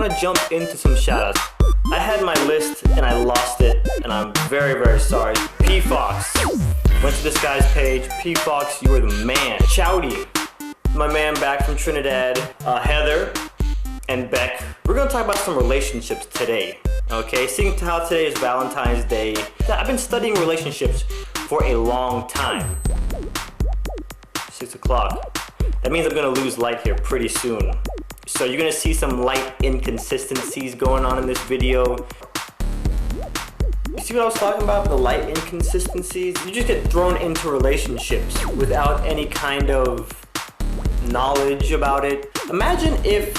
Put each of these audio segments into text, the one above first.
gonna jump into some shoutouts. I had my list and I lost it, and I'm very, very sorry. P Fox. Went to this guy's page. P Fox, you are the man. Chowdy, my man back from Trinidad. Heather and Beck. We're gonna talk about some relationships today. Okay, seeing how today is Valentine's Day, I've been studying relationships for a long time. 6 o'clock. That means I'm gonna lose light here pretty soon. So you're gonna see some light inconsistencies going on in this video. You see what I was talking about, the light inconsistencies? You just get thrown into relationships without any kind of knowledge about it. Imagine if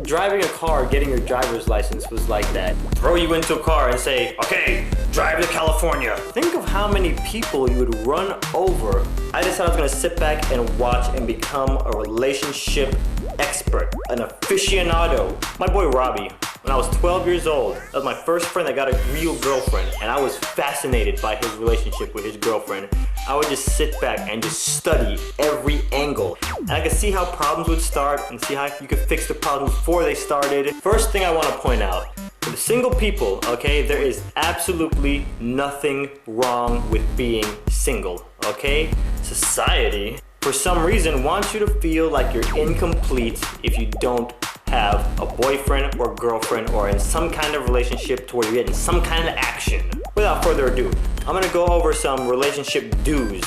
driving a car, getting your driver's license was like that. Throw you into a car and say, okay, drive to California. Think of how many people you would run over. I decided I was gonna sit back and watch and become a relationship expert, an aficionado. My boy Robbie, when I was 12 years old, that was my first friend that got a real girlfriend, and I was fascinated by his relationship with his girlfriend. I would just sit back and just study every angle. And I could see how problems would start and see how you could fix the problems before they started. First thing I want to point out, for the single people, okay, there is absolutely nothing wrong with being single, okay? Society, for some reason, wants you to feel like you're incomplete if you don't have a boyfriend or girlfriend or in some kind of relationship to where you're getting some kind of action. Without further ado, I'm gonna go over some relationship do's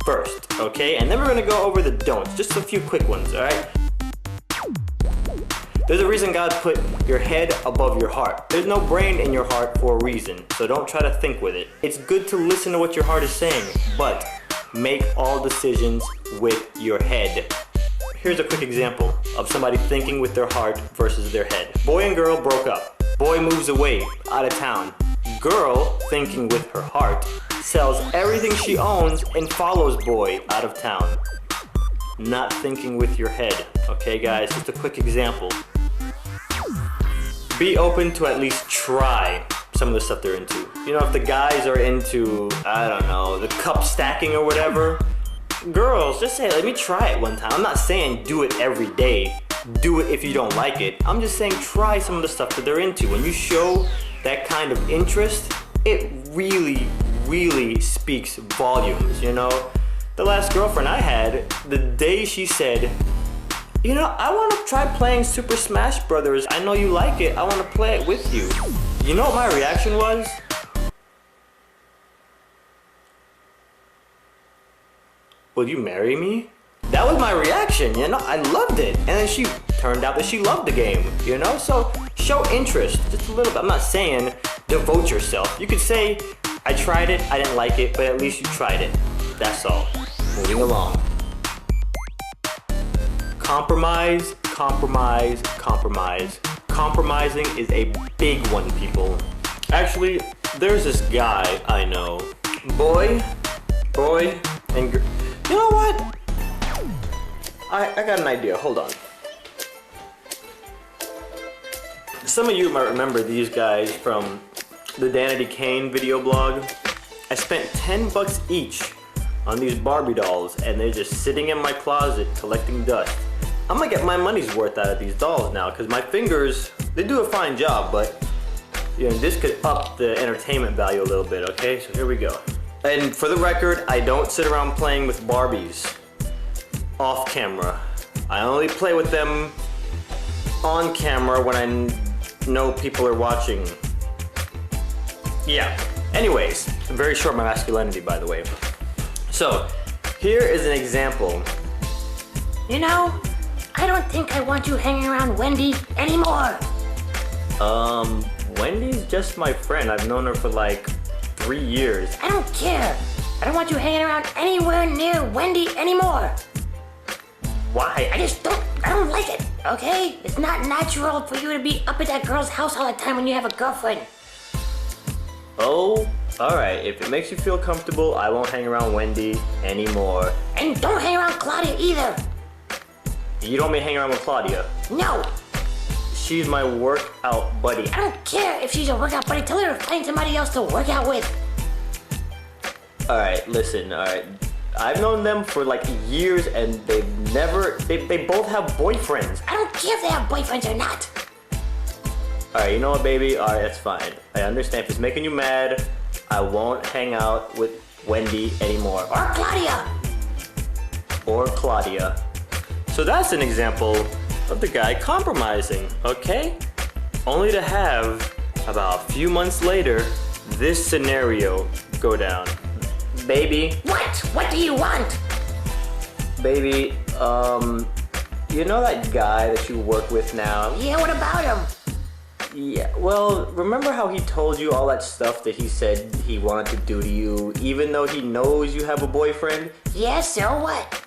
first, okay? And then we're gonna go over the don'ts, just a few quick ones, all right? There's a reason God put your head above your heart. There's no brain in your heart for a reason, so don't try to think with it. It's good to listen to what your heart is saying, but make all decisions with your head. Here's a quick example of somebody thinking with their heart versus their head. Boy and girl broke up. Boy moves away, out of town. Girl, thinking with her heart, sells everything she owns and follows boy out of town. Not thinking with your head. Okay guys, just a quick example. Be open to at least try some of the stuff they're into. You know, if the guys are into, I don't know, the cup stacking or whatever, girls, just say, let me try it one time. I'm not saying do it every day. Do it if you don't like it. I'm just saying try some of the stuff that they're into. When you show that kind of interest, it really, really speaks volumes, you know? The last girlfriend I had, the day she said, you know, I want to try playing Super Smash Brothers. I know you like it. I want to play it with you. You know what my reaction was? Will you marry me? That was my reaction, you know? I loved it. And then she turned out that she loved the game, you know? So show interest, just a little bit. I'm not saying devote yourself. You could say, I tried it, I didn't like it, but at least you tried it. That's all. Moving along. Compromise, compromise, compromise. Compromising is a big one, people. Actually, there's this guy I know. Boy, and girl. You know what? I got an idea, hold on. Some of you might remember these guys from the Danity Kane video blog. I spent 10 bucks each on these Barbie dolls, and they're just sitting in my closet collecting dust. I'm gonna get my money's worth out of these dolls now, because my fingers, they do a fine job, but you know, this could up the entertainment value a little bit, okay? So here we go. And for the record, I don't sit around playing with Barbies off camera. I only play with them on camera when I know people are watching. Yeah, anyways, I'm very short my masculinity, by the way. So, here is an example. You know, I don't think I want you hanging around Wendy anymore. Wendy's just my friend. I've known her for like 3 years. I don't care. I don't want you hanging around anywhere near Wendy anymore. Why? I don't like it, okay? It's not natural for you to be up at that girl's house all the time when you have a girlfriend. Oh, alright. If it makes you feel comfortable, I won't hang around Wendy anymore. And don't hang around Claudia either. You don't want me to hang around with Claudia? No. She's my workout buddy. I don't care if she's a workout buddy. Tell her to find somebody else to work out with. Alright, listen, alright. I've known them for like years and they both have boyfriends. I don't care if they have boyfriends or not. Alright, you know what, baby? Alright, that's fine. I understand. If it's making you mad, I won't hang out with Wendy anymore. Or Claudia. Or Claudia. So that's an example of the guy compromising, okay? Only to have, about a few months later, this scenario go down. Baby. What? What do you want? Baby, you know that guy that you work with now? Yeah, what about him? Yeah, well, remember how he told you all that stuff that he said he wanted to do to you, even though he knows you have a boyfriend? Yeah, so what?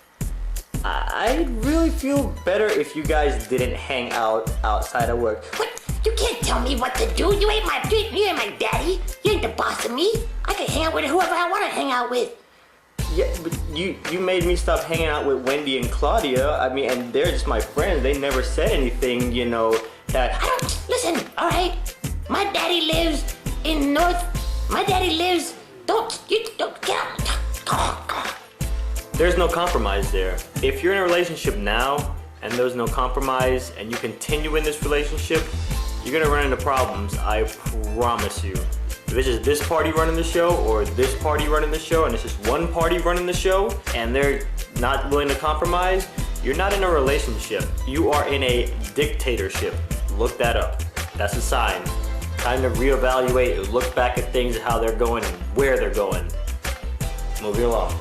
I'd really feel better if you guys didn't hang out outside of work. What? You can't tell me what to do. You ain't my daddy. You ain't the boss of me. I can hang out with whoever I want to hang out with. Yeah, but you made me stop hanging out with Wendy and Claudia. I mean, and they're just my friends. They never said anything, you know, that... I don't... Listen, all right? My daddy lives in North... My daddy lives... You don't... Get out. There's no compromise there. If you're in a relationship now, and there's no compromise, and you continue in this relationship, you're gonna run into problems, I promise you. If it's just this party running the show, or this party running the show, and it's just one party running the show, and they're not willing to compromise, you're not in a relationship. You are in a dictatorship. Look that up. That's a sign. Time to reevaluate and look back at things and how they're going and where they're going. Moving along.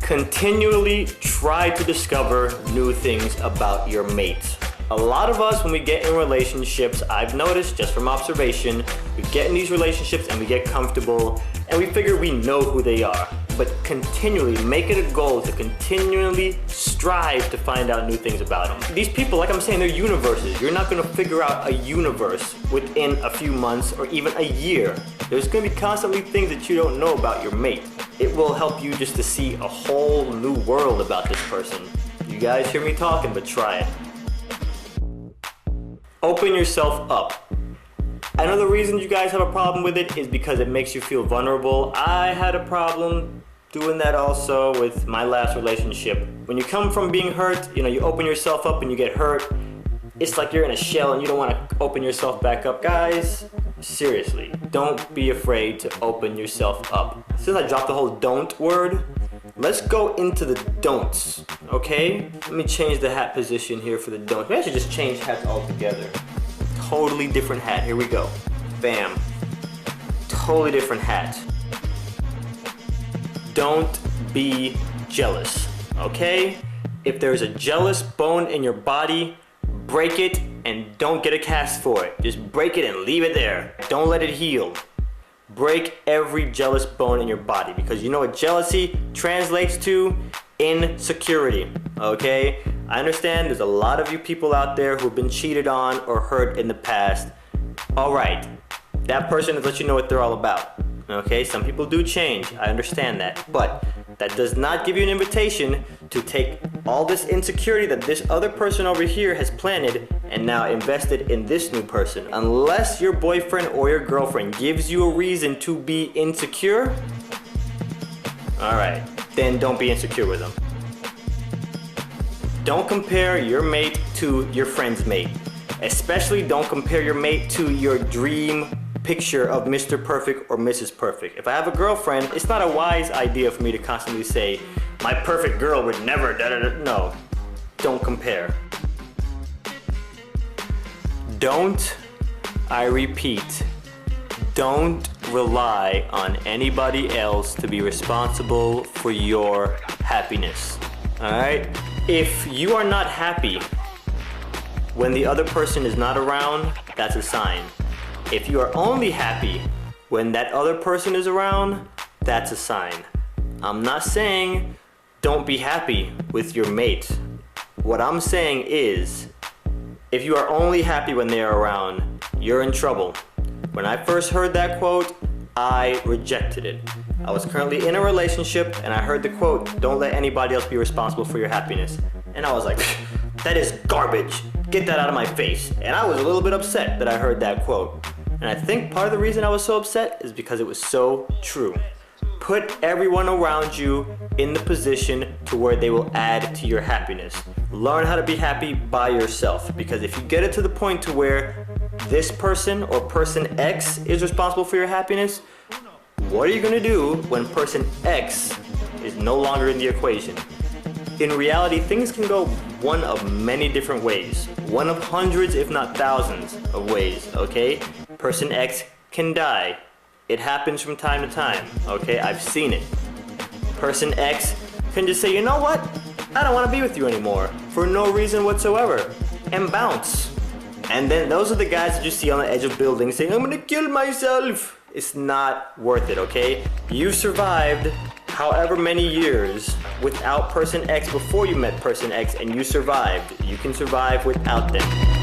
Continually try to discover new things about your mate. A lot of us, when we get in relationships, I've noticed just from observation, we get in these relationships and we get comfortable and we figure we know who they are. But continually make it a goal to continually strive to find out new things about them. These people, like I'm saying, they're universes. You're not gonna figure out a universe within a few months or even a year. There's gonna be constantly things that you don't know about your mate. It will help you just to see a whole new world about this person. You guys hear me talking, but try it. Open yourself up. I know the reason you guys have a problem with it is because it makes you feel vulnerable. I had a problem doing that also with my last relationship. When you come from being hurt, you know, you open yourself up and you get hurt. It's like you're in a shell and you don't want to open yourself back up. Guys, seriously, don't be afraid to open yourself up. Since I dropped the whole don't word, let's go into the don'ts, okay? Let me change the hat position here for the don'ts. Maybe I should just change hats altogether. Totally different hat, here we go. Bam. Totally different hat. Don't be jealous, okay? If there's a jealous bone in your body, break it and don't get a cast for it. Just break it and leave it there. Don't let it heal. Break every jealous bone in your body because you know what jealousy translates to? Insecurity, okay? I understand there's a lot of you people out there who've been cheated on or hurt in the past. All right, that person has let you know what they're all about, okay? Some people do change, I understand that, but that does not give you an invitation to take all this insecurity that this other person over here has planted and now invested in this new person. Unless your boyfriend or your girlfriend gives you a reason to be insecure, all right, then don't be insecure with them. Don't compare your mate to your friend's mate. Especially don't compare your mate to your dream picture of Mr. Perfect or Mrs. Perfect. If I have a girlfriend, it's not a wise idea for me to constantly say, my perfect girl would never da-da-da. No, don't compare. Don't, I repeat, don't rely on anybody else to be responsible for your happiness, all right? If you are not happy when the other person is not around, that's a sign. If you are only happy when that other person is around, that's a sign. I'm not saying don't be happy with your mate. What I'm saying is, if you are only happy when they are around, you're in trouble. When I first heard that quote, I rejected it. I was currently in a relationship and I heard the quote, don't let anybody else be responsible for your happiness. And I was like, that is garbage. Get that out of my face. And I was a little bit upset that I heard that quote. And I think part of the reason I was so upset is because it was so true. Put everyone around you in the position to where they will add to your happiness. Learn how to be happy by yourself, because if you get it to the point to where this person or person X is responsible for your happiness, what are you gonna do when person X is no longer in the equation? In reality, things can go one of many different ways. One of hundreds, if not thousands of ways, okay? Person X can die. It happens from time to time, okay? I've seen it. Person X can just say, you know what? I don't want to be with you anymore for no reason whatsoever, and bounce. And then those are the guys that you see on the edge of buildings saying, I'm gonna kill myself. It's not worth it, okay? You survived however many years without person X before you met person X, and you survived. You can survive without them.